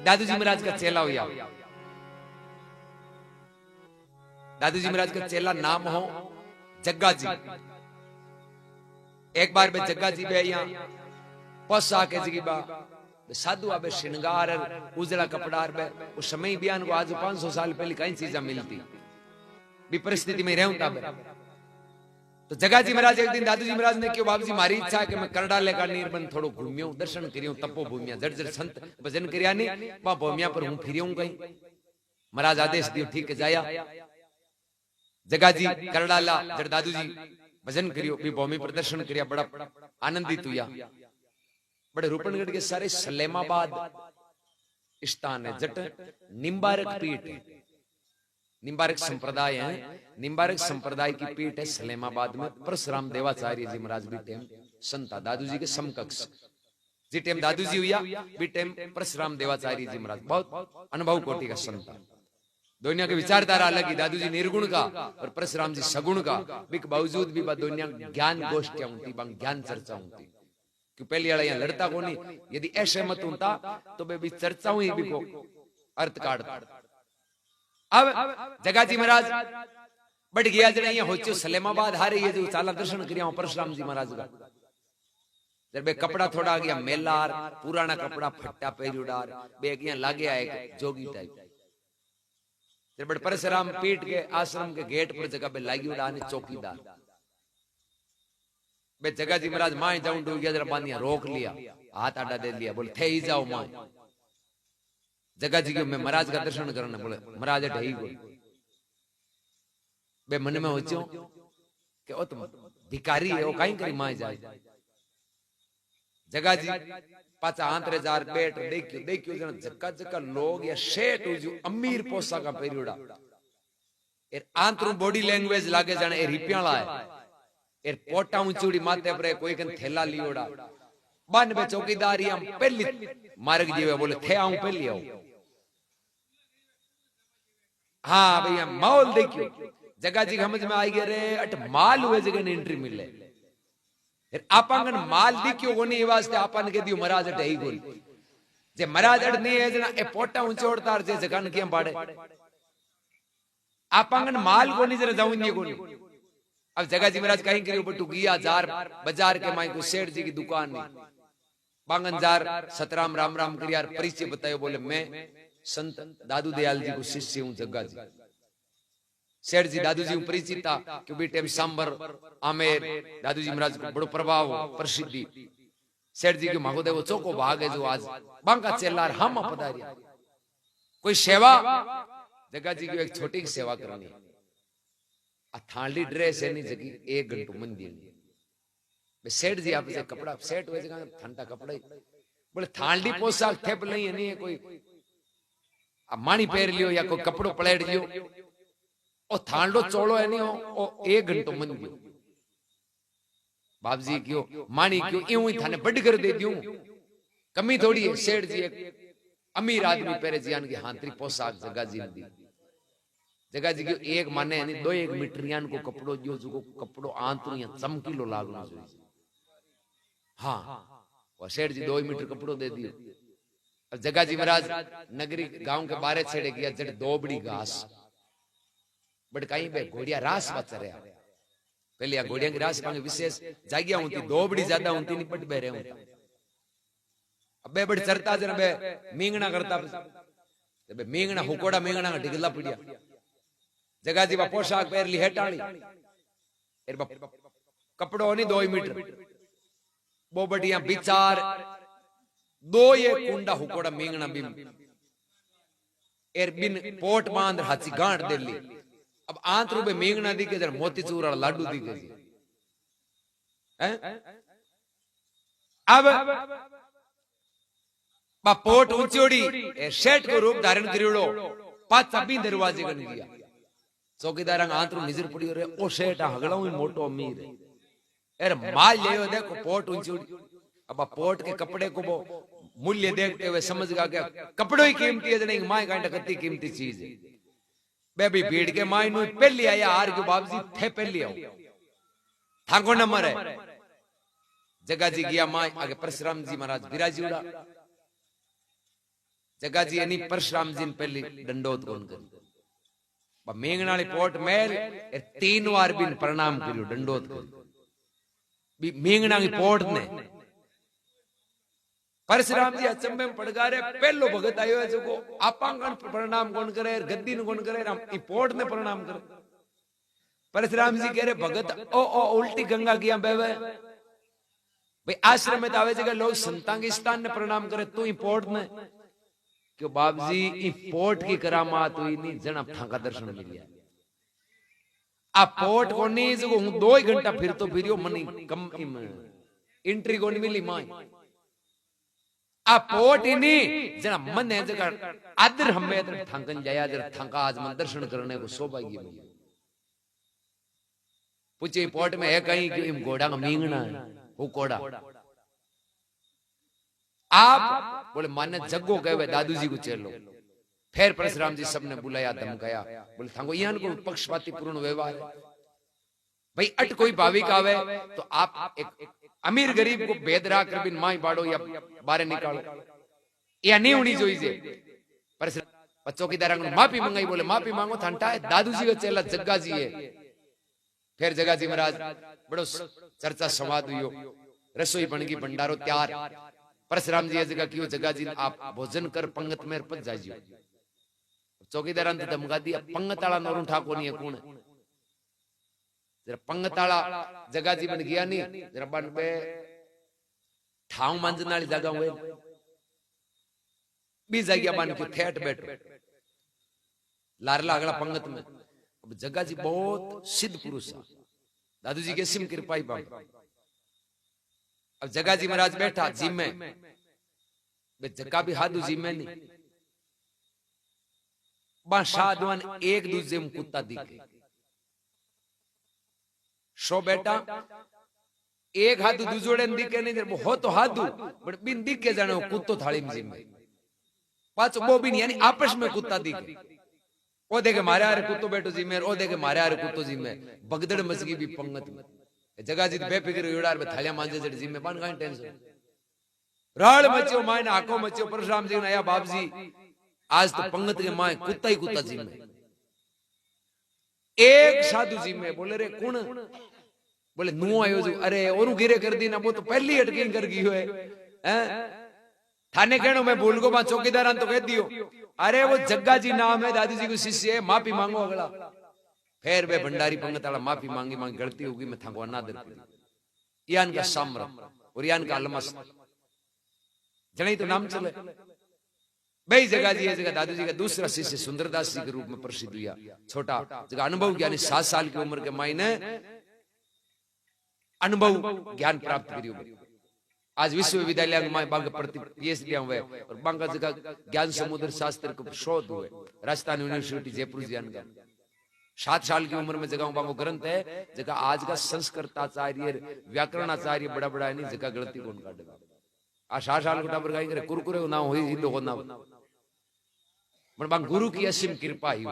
दादू जी महाराज का चेला हुआ। दादू जी महाराज का चेला नाम हो जग्गा जी। एक बार बे जग्गा जी बे यहाँ पोसा के जगी बा साधु आबे श्रृंगार उजला कपड़ा बे उस समय बयान को आज 500 साल पहले कई चीजें मिलती भी परिस्थिति में रहूं बे। तो जग्गा जी महाराज एक दिन दादू जी महाराज ने क्यों बाबू जी मारी इच्छा कि मैं करड़ा लेकर निर्बंध थोड़ो घूमियो दर्शन करियो तपो भूमिया जर्जर संत भजन करिया नहीं वहां भूमिया पर हूं फिरियो कहीं। महाराज आदेश दियो ठीक है जाया। जग्गा जी करड़ा ला जड़ दादू जी भजन करियो भी भूमि पर दर्शन करिया बड़ा आनंदित हुआ। बड़े रूपनगढ़ के सारे सलेमाबाद स्थान है जट निम्बारक पीठ निम्बारक संप्रदाय है। निम्बारक संप्रदाय की पीठ है सलेमाबाद में। परशुराम देवाचार्य जी महाराज भी टेम संता दादू जी के समकक्ष जी टेम दादू जी हुआ भी टेम परशुराम देवाचार्य जी महाराज बहुत अनुभव कोटि का संता। दुनिया के विचारधारा अलग ही दादू जी निर्गुण का और परशुराम जी सगुण का भी बावजूद भी दुनिया ज्ञान गोष्ठियां होती ज्ञान चर्चा होती क्यों पहली वाला यहाँ लड़ता को नहीं यदि ऐसे मत होता तो भी चर्चा हुई भी को अर्थ काटता। अब जग्गा जी महाराज बढ़ गया जरा ये होचो सलेमाबाद हारे ये जो चाला दर्शन करिया परशुराम जी महाराज का जब बे कपड़ा थोड़ा आ गया मेलार पुराना कपड़ा फट्टा पहरुडार बे यहाँ लागे एक जोगी टाइप जब परशुराम पीठ के आश्रम के गेट पर जगह पे लागी उड़ा चौकीदार बे जग्गा जी महाराज माए जाऊं डूब गया जरा बांधिया रोक लिया हाथ आडा दे लिया बोले थे ही जाओ माए। जग्गा जी को मैं महाराज का दर्शन करना बोले महाराज ढही को बे मन में होचो कि ओ तुम भिखारी है वो कहीं करी माए जाए। जग्गा जी पाचा आंतरे जार बैठ देखियो देखियो जना जक्का जक्का लोग या शेठ जो अमीर पोसा का पेरियोड़ा एर आंतरू बॉडी लैंग्वेज लागे जाने ए रिपियाला है एर पोटा ऊंचूड़ी माथे पर कोई कन थैला लियोड़ा बन बे चौकीदार हम पहली मार्ग जीवे बोले थे आऊं पहली आऊं। हाँ भैया माहौल देखियो जग्गा जी समझ में आई गए रे अट माल हुए जगह ने एंट्री मिले फिर आपांगन माल दिक्यो कोनी वास्ते आपान के दियो महाराज अट ही गोल जे महाराज अट नहीं है जना ए पोटा ऊंचोड़तार जे जगन के बाड़े आपांगन माल कोनी जरा जाऊं नहीं कोनी। अब जग्गा जी महाराज कहीं करियो बटू गया जार बाजार के माई को सेठ जी की दुकान में बांगन जार सतराम राम राम करियार परिचय बतायो बोले मैं संत दादू दयाल जी को शिष्य हूं जग्गा जी। सेठ जी दादू जी परिचित था क्यों बेटे सांबर आमेर दादू जी महाराज को बड़ो प्रभाव प्रसिद्धि। सेठ जी के महादेव चौको भाग है जो आज बांका चेलार हम पधारिया कोई सेवा जग्गा जी की एक छोटी सेवा करनी है। थाली ड्रेस है नहीं जगी 1 घंटो मंदिर सेठ जी आपसे कपड़ा सेठ हुए जगह ठंडा कपड़ा ही बोले थाली पोशाक थेप नहीं है नहीं कोई मानी पहर लियो या कोई कपड़ो पलट लियो और थांडो चोड़ो है नहीं हो 1 घंटो मन गयो बाप जी क्यों मानी क्यों यूं ही थाने बड़ कर दे दियो कमी थोड़ी है। सेठ जी एक अमीर आदमी पहरे जियान की हांतरी पोशाक जग्गा जी दी जग्गा जी क्यों एक माने नहीं 2-1 मीटरियान को कपड़ो जो जो कपड़ो आंतरिया चमकीलो लागना चाहिए। हाँ और सेठ जी 2 मीटर कपड़ो दे दियो। अब जग्गा जी महाराज नगरी गांव के बारे छेड़े गया जड़ 2 बड़ी घास बट कहीं पे घोड़िया रास बच रहा पहले घोड़िया की रास पांगे विशेष जागिया होती 2 बड़ी ज्यादा होती नहीं बट बहरे होता अब बे बड़ चरता जरा बे मींगना करता बे मींगना हुकोड़ा मींगना का ढिगला पड़िया जग्गा जी बा पोशाक पहर ली हेटाड़ी एर कपड़ो नहीं 2 मीटर वो बढ़िया विचार 2 ये कुंडा हुकोड़ा मींगना बिम एर बिन पोट बांध हाची गांठ दे ली। अब आंत रूपे मींगना दी के जरा मोतीचूर और लाडू दी के अब बा पोट ऊंचोड़ी शेठ को रूप धारण करियो पाचा भी दरवाजे गन गया चौकीदार आंतरू नजर पड़ी रे ओ शेठ हगड़ा ही मोटो अमीर है एर माल लियो देखो पोट ऊंचोड़ी। अब पोट के कपड़े को वो मूल्य देखते हुए समझ गया कपड़ों ही कीमती है नहीं माए कांटा कितनी कीमती चीज है बेबी भीड़ के माई नु पहली आया हार के बाबू जी थे पहली आओ थाको नंबर है। जग्गा जी गया माई आगे परशुराम जी महाराज विराजी उड़ा जगा जी एनी परशुराम जी ने पहली दंडोत कौन कर मेंगनाली पोट मेल 3 बार बिन प्रणाम करियो दंडोत कर बी मेंगना की पोट ने परशुराम जी अचंबे में पड़ गए पहलो भगत आयो है जो आपांगन प्रणाम कौन करे गद्दी ने कौन करे राम ई पोट ने प्रणाम करे परशुराम जी कह रहे भगत ओ उल्टी गंगा किया बेवे भाई आश्रम में आवे जगह लोग संतांग स्थान ने प्रणाम करे तू ई पोट ने क्यों बाप जी ई पोट की करामात हुई नहीं जना थाका दर्शन मिल गया आ पोट को नहीं जो हूं 2 घंटा फिर तो फिरियो मनी कम एंट्री को नहीं मिली माई आ पोट ही नहीं जना मन है जगह आदर हमें थांकन जाया जरा थांका आज मन दर्शन करने को सौभाग्य मिला पूछे पोट में है कहीं कि इम घोड़ा का मींगना है वो कोड़ा आप बोले माने जग्गो कहे दादू जी को चलो फिर परशुराम जी सबने बुलाया धमकाया बोले थांगो यहाँ को पक्षपाती पूर्ण व्यवहार है भाई अट कोई भाविक आवे तो आप एक अमीर गरीब को भेद रख कर बिन माई बाड़ो या बारे निकालो या नहीं होनी चाहिए परशुराम चौकीदार माफी मंगाई बोले माफी मांगो ठंडा है दादू जी का चेला जग्गा जी है फिर जग्गा जी महाराज बड़ो चर्चा संवाद हुई रसोई बन गई भंडारो तैयार परशुराम जी जगह क्यों जगह जी आप भोजन कर पंगत में पच जाइयो चौकीदार धमका दिया पंगताला नोरू ठाको नहीं है कौन है जरा पंगताला जगह जी बन गया नहीं जरा बन बे ठाव मंजन वाली जगह हुए बी जगह बन के ठेठ बैठो लारला अगला पंगत में अब जगह जी बहुत सिद्ध पुरुष है दादू जी के सिम कृपाई बाबा अब जगा जी महाराज बैठा जिम में जगा भी हादू जिम में नहीं बादवान एक दूसरे में कुत्ता दिखे शो बेटा एक हाथू दूसरे दिखे नहीं हो तो हाथू बट बिन दिखे जाने वो कुत्तो थाली में जिम में पांच वो भी नहीं यानी आपस में कुत्ता दिखे ओ देखे मारे आ रहे कुत्तो बैठो जिम में ओ देखे मारे आ रहे कुत्तो जिम में बगदड़ मचगी भी पंगत में जगह जी बेफिक्र उड़ार में थालियां मांजे जड़ जिम में बन गए टेंशन राड़ मचियो माय ने आंखों मचियो परशुराम जी ने आया बाप जी आज तो पंगत के माय कुत्ता ही कुत्ता जिम में एक साधु जिम में बोले रे कौन बोले नु आयो जो अरे ओरू गिरे कर दी ना वो तो पहली अटकी कर गई है हैं थाने कहनो मैं भूल गो बा चौकीदार तो कह दियो अरे वो जग्गा जी नाम है दादी जी को शिष्य है माफी मांगो अगला फिर वे भंडारी पंगत वाला माफी मांगी मांगी गलती होगी मैं थाको अनादर कर यान का साम्र और यान का अलमस जने तो नाम चले भाई जगह जी है जगह दादू जी का दूसरा शिष्य सुंदरदास जी के रूप में प्रसिद्ध हुआ छोटा जगह अनुभव ज्ञानी 7 साल की उम्र के मायने अनुभव ज्ञान प्राप्त करियो आज विश्वविद्यालय में बांग प्रति पीएचडी हुए और बांग जगह ज्ञान समुद्र शास्त्र के शोध हुए राजस्थान यूनिवर्सिटी जयपुर ज्ञान का 7 साल की उम्र में जगह बांगो ग्रंथ है जगह आज का संस्कृताचार्य व्याकरणाचार्य बड़ा बड़ा नहीं जगह गलती कौन काटेगा आ 7 साल को टाबर करे कुरकुरे ना हो ही लोगों ना बट बांग गुरु की असीम कृपा ही